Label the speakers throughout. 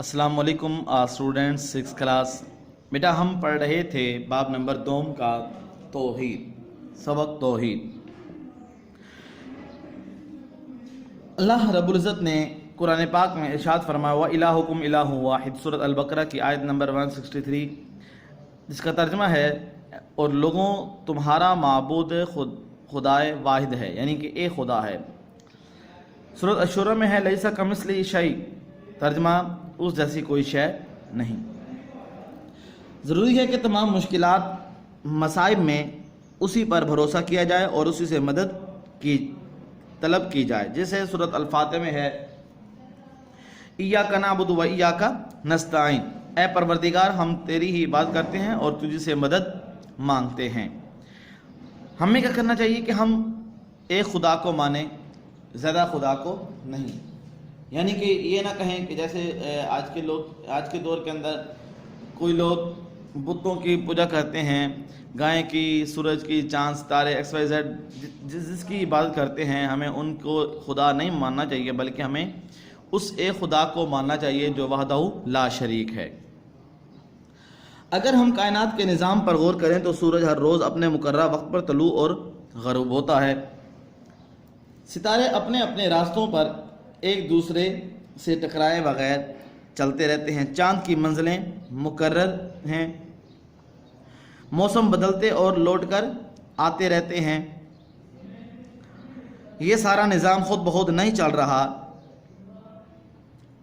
Speaker 1: अस्सलाम वालेकुम students 6 class. बेटा हम पढ़ रहे थे बाब नंबर 2 का तौहीद, सबक तौहीद। अल्लाह रब्बुल इज़्ज़त ने कुरान पाक में इरशाद फरमाया व इलाहुकुम इलाहु वाहिद, सूरत अल-बकरा की आयत नंबर 163, जिसका तर्जुमा है और लोगों तुम्हारा माबूद खुदाए वाहिद है, यानी कि एक खुदा है। सूरत अश-शूरा में है लैसा कमिस्लिही शै, तर्जुमा उस जैसी कोई शय नहीं। ज़रूरी है कि तमाम मुश्किलात मसाइब में उसी पर भरोसा किया जाए और उसी से मदद की तलब की जाए, जैसे सूरत अल-फातिहा में है इय्याका नअबुदु व इय्याका नस्तईन, ऐ परवरदिगार हम तेरी ही इबादत करते हैं और तुझी से मदद मांगते हैं। हमें क्या करना चाहिए कि हम एक खुदा को माने, ज़्यादा खुदा को नहीं। यानी कि ये ना कहें कि जैसे आज के दौर के अंदर कोई लोग बुतों की पूजा करते हैं, गाय की, सूरज की, चांद सितारे XYZ जिसकी इबादत करते हैं, हमें उनको खुदा नहीं मानना चाहिए, बल्कि हमें उस एक खुदा को मानना चाहिए जो वहदहू ला शरीक है। अगर हम कायनात के निज़ाम पर गौर करें तो सूरज हर रोज़ अपने मुकर्रर वक्त पर तलू और ग़रूब होता है। सितारे अपने अपने रास्तों पर एक दूसरे से टकराए बगैर चलते रहते हैं। चांद की मंजिलें मुकर्रर हैं, मौसम बदलते और लौटकर आते रहते हैं। ये सारा निज़ाम खुद ब खुद नहीं चल रहा,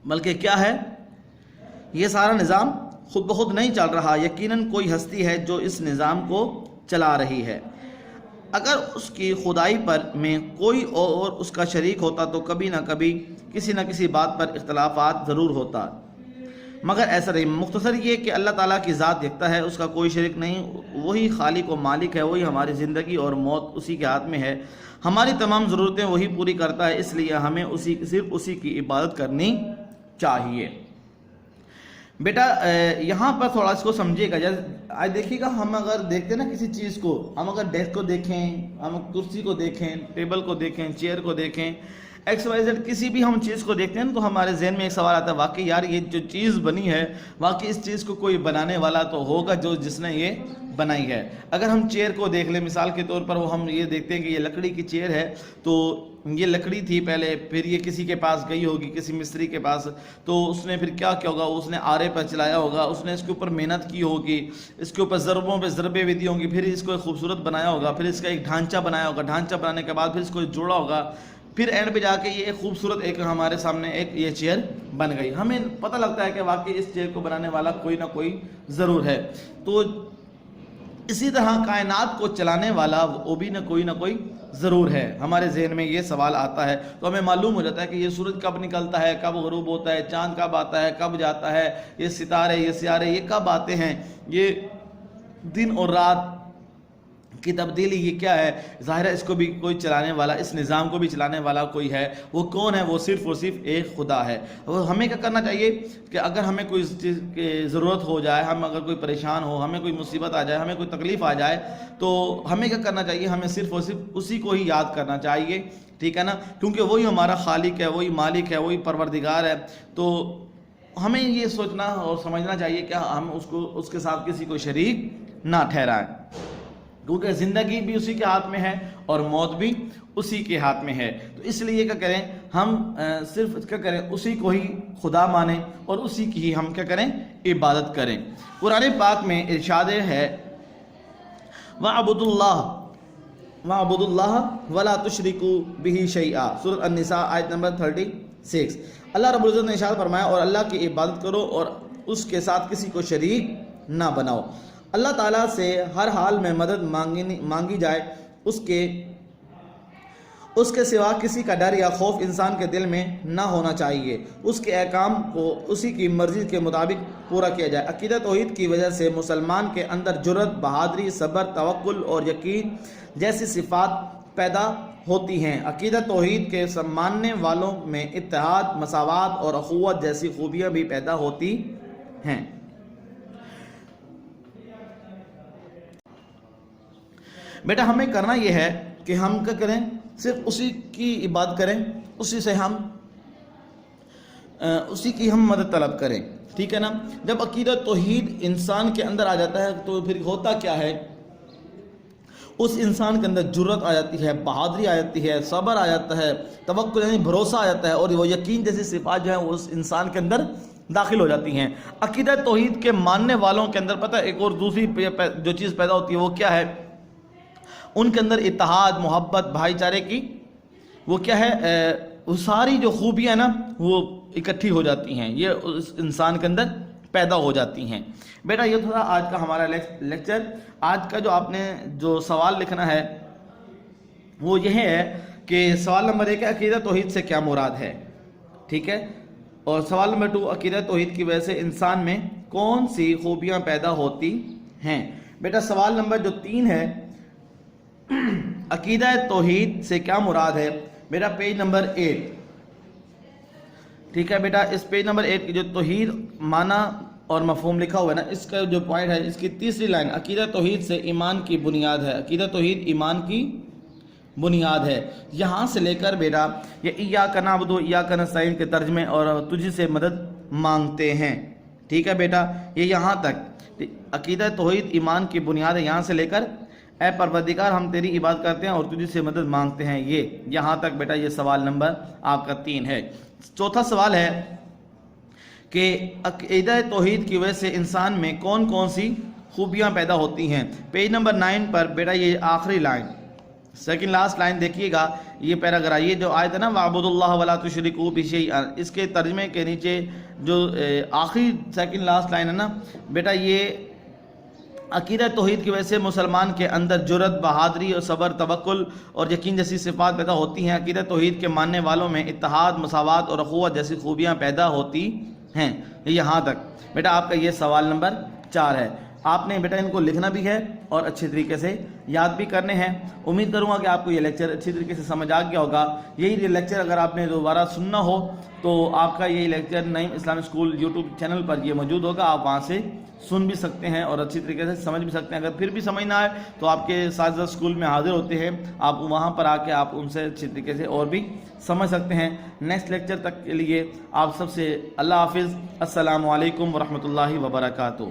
Speaker 1: बल्कि क्या है, ये सारा निज़ाम खुद ब खुद नहीं चल रहा, यकीनन कोई हस्ती है जो इस निज़ाम को चला रही है। अगर उसकी खुदाई पर में कोई और उसका शरीक होता तो कभी ना कभी किसी न किसी बात पर इख्तलाफात ज़रूर होता, मगर ऐसा नहीं। मुख्तसर ये कि अल्लाह ताला की ज़ात यकता है, उसका कोई शरीक नहीं, वही खालिक व मालिक है, वही हमारी ज़िंदगी और मौत उसी के हाथ में है, हमारी तमाम ज़रूरतें वही पूरी करता है, इसलिए हमें सिर्फ उसी की इबादत करनी चाहिए। बेटा यहाँ पर थोड़ा इसको समझिएगा। जैसे आज देखिएगा, हम अगर देखते हैं ना किसी चीज़ को, हम अगर डेस्क को देखें, हम कुर्सी को देखें, टेबल को देखें, चेयर को देखें, XYZ किसी भी हम चीज़ को देखते हैं तो हमारे जहन में एक सवाल आता है, वाकई यार ये जो चीज़ बनी है, वाकई इस चीज़ को कोई बनाने वाला तो होगा जो जिसने ये बनाई है। अगर हम चेयर को देख लें, मिसाल के तौर पर वो हम ये देखते हैं कि ये लकड़ी की चेयर है, तो ये लकड़ी थी पहले, फिर ये किसी के पास गई होगी, किसी मिस्त्री के पास, तो उसने फिर क्या किया होगा, उसने आरे पर चलाया होगा, उसने इसके ऊपर मेहनत की होगी, इसके ऊपर ज़रबों पे ज़रबे भी दी होंगी, फिर इसको एक खूबसूरत बनाया होगा, फिर इसका एक ढांचा बनाया होगा, ढांचा बनाने के बाद फिर इसको जोड़ा होगा, फिर एंड पे जाके ये एक खूबसूरत एक हमारे सामने एक ये चेयर बन गई। हमें पता लगता है कि वाकई इस चेयर को बनाने वाला कोई ना कोई ज़रूर है। तो इसी तरह कायनात को चलाने वाला वो भी ना कोई ज़रूर है। हमारे जहन में ये सवाल आता है तो हमें मालूम हो जाता है कि ये सूरज कब निकलता है, कब ग़रूब होता है, चाँद कब आता है, कब जाता है, ये सितारे, ये सियारे, ये कब आते हैं, ये दिन और रात की तब्दीली ये क्या है। ज़ाहिर है इसको भी कोई चलाने वाला, इस निज़ाम को भी चलाने वाला कोई है। वो कौन है? वो सिर्फ़ और सिर्फ एक खुदा है। और हमें क्या करना चाहिए कि अगर हमें कोई चीज़ की ज़रूरत हो जाए, हम अगर कोई परेशान हो, हमें कोई मुसीबत आ जाए, हमें कोई तकलीफ़ आ जाए, तो हमें क्या करना चाहिए? हमें सिर्फ़ और सिर्फ उसी को ही याद करना चाहिए, ठीक है ना, क्योंकि वही हमारा खालिक है, वही मालिक है, वही परवरदिगार है। तो हमें ये सोचना और समझना चाहिए कि हम उसके साथ किसी को शरीक ना ठहराएं, क्योंकि ज़िंदगी भी उसी के हाथ में है और मौत भी उसी के हाथ में है। तो इसलिए क्या करें, हम सिर्फ क्या करें, उसी को ही खुदा माने और उसी की ही हम क्या करें, इबादत करें। कुरान पाक में इरशाद है वअबुदुल्लाह वला तुशरिकू बिही शैआ, सूरत अन-निसा आयत नंबर 36। अल्लाह रब्बुल इज़्ज़त ने इरशाद फरमाया और अल्लाह की इबादत करो और उसके साथ किसी को शरीक ना बनाओ। अल्लाह ताला से हर हाल में मदद मांगी जाए, उसके सिवा किसी का डर या खौफ इंसान के दिल में ना होना चाहिए। उसके अहकाम को उसी की मर्ज़ी के मुताबिक पूरा किया जाए। अक़ीदत तौहीद की वजह से मुसलमान के अंदर जुर्रत, बहादुरी, सब्र, तवक्कुल और यकीन जैसी सिफ़ात पैदा होती हैं। अक़ीदत तौहीद के मानने वालों में इत्तेहाद, मसावात और अख़ुवत जैसी खूबियाँ भी पैदा होती हैं। बेटा हमें करना यह है कि हम क्या करें, सिर्फ उसी की इबादत करें, उसी से हम اسی کی ہم مدد طلب کریں، ٹھیک ہے نا۔ جب عقیدہ توحید انسان کے اندر آ جاتا ہے تو پھر ہوتا کیا ہے، اس انسان کے اندر جرت آ جاتی ہے، بہادری آ جاتی ہے، صبر آ جاتا ہے، توکل یعنی بھروسہ آ جاتا ہے، اور وہ یقین جیسی صفات جو ہیں وہ اس انسان کے اندر داخل ہو جاتی ہیں۔ عقیدہ توحید کے ماننے والوں کے اندر پتہ ایک اور دوسری جو چیز پیدا ہوتی ہے وہ کیا ہے، ان کے اندر اتحاد، محبت، بھائی چارے کی وہ کیا ہے، وہ ساری جو خوبیاں نا وہ اکٹھی ہو جاتی ہیں، یہ اس انسان کے اندر پیدا ہو جاتی ہیں۔ بیٹا یہ تھا آج کا ہمارا لیکچر۔ آج کا جو آپ نے جو سوال لکھنا ہے وہ یہ ہے کہ سوال نمبر 1 ہے عقیدہ توحید سے کیا مراد ہے، ٹھیک ہے، اور سوال نمبر 2 عقیدہ توحید کی وجہ سے انسان میں کون سی خوبیاں پیدا ہوتی ہیں۔ بیٹا سوال نمبر جو 3 ہے عقیدہ توحید سے کیا مراد ہے، بیٹا پیج نمبر 8، ٹھیک ہے بیٹا، اس پیج نمبر 8 کی جو توحید معنی اور مفہوم لکھا ہوا ہے نا، اس کا جو پوائنٹ ہے، اس کی تیسری لائن عقیدہ توحید سے ایمان کی بنیاد ہے، عقیدہ توحید ایمان کی بنیاد ہے، یہاں سے لے کر بیٹا یہ ایاک نعبد و ایاک نستعین کے ترجمے اور تجھ سے مدد مانگتے ہیں، ٹھیک ہے بیٹا، یہ یہاں تک عقیدہ توحید ایمان کی بنیاد ہے، یہاں سے لے کر اے پروردگار ہم تیری عبادت کرتے ہیں اور تجھ سے مدد مانگتے ہیں، یہ یہاں تک بیٹا یہ سوال نمبر آپ کا 3 ہے۔ چوتھا سوال ہے کہ عقیدہ توحید کی وجہ سے انسان میں کون کون سی خوبیاں پیدا ہوتی ہیں۔ پیج نمبر 9 پر بیٹا یہ آخری لائن، سیکنڈ لاسٹ لائن دیکھیے گا، یہ پیراگراف، یہ جو آیت ہے نا وَاعْبُدُوا اللَّهَ وَلَا تُشْرِكُوا بِهِ شَيْئًا، اس کے ترجمے کے نیچے جو آخری سیکنڈ لاسٹ لائن ہے نا بیٹا، یہ عقیدہ توحید کی وجہ سے مسلمان کے اندر جرت، بہادری اور صبر، توکل اور یقین جیسی صفات پیدا ہوتی ہیں۔ عقیدہ توحید کے ماننے والوں میں اتحاد، مساوات اور اخوت جیسی خوبیاں پیدا ہوتی ہیں، یہاں تک بیٹا آپ کا یہ سوال نمبر 4 ہے۔ آپ نے بیٹا ان کو لکھنا بھی ہے اور اچھے طریقے سے یاد بھی کرنے ہیں۔ امید کروں گا کہ آپ کو یہ لیکچر اچھی طریقے سے سمجھ آ گیا ہوگا۔ یہی لیکچر اگر آپ نے دوبارہ سننا ہو تو آپ کا یہ لیکچر نعیم اسلامک اسکول یوٹیوب چینل پر یہ موجود ہوگا، آپ وہاں سے سن بھی سکتے ہیں اور اچھی طریقے سے سمجھ بھی سکتے ہیں۔ اگر پھر بھی سمجھ نہ آئے تو آپ کے اساتذہ اسکول میں حاضر ہوتے ہیں، آپ وہاں پر آ کے آپ ان سے اچھی طریقے سے اور بھی سمجھ سکتے ہیں۔ نیکسٹ لیکچر تک کے لیے آپ سب سے اللہ حافظ، السلام علیکم ورحمۃ اللہ وبرکاتہ۔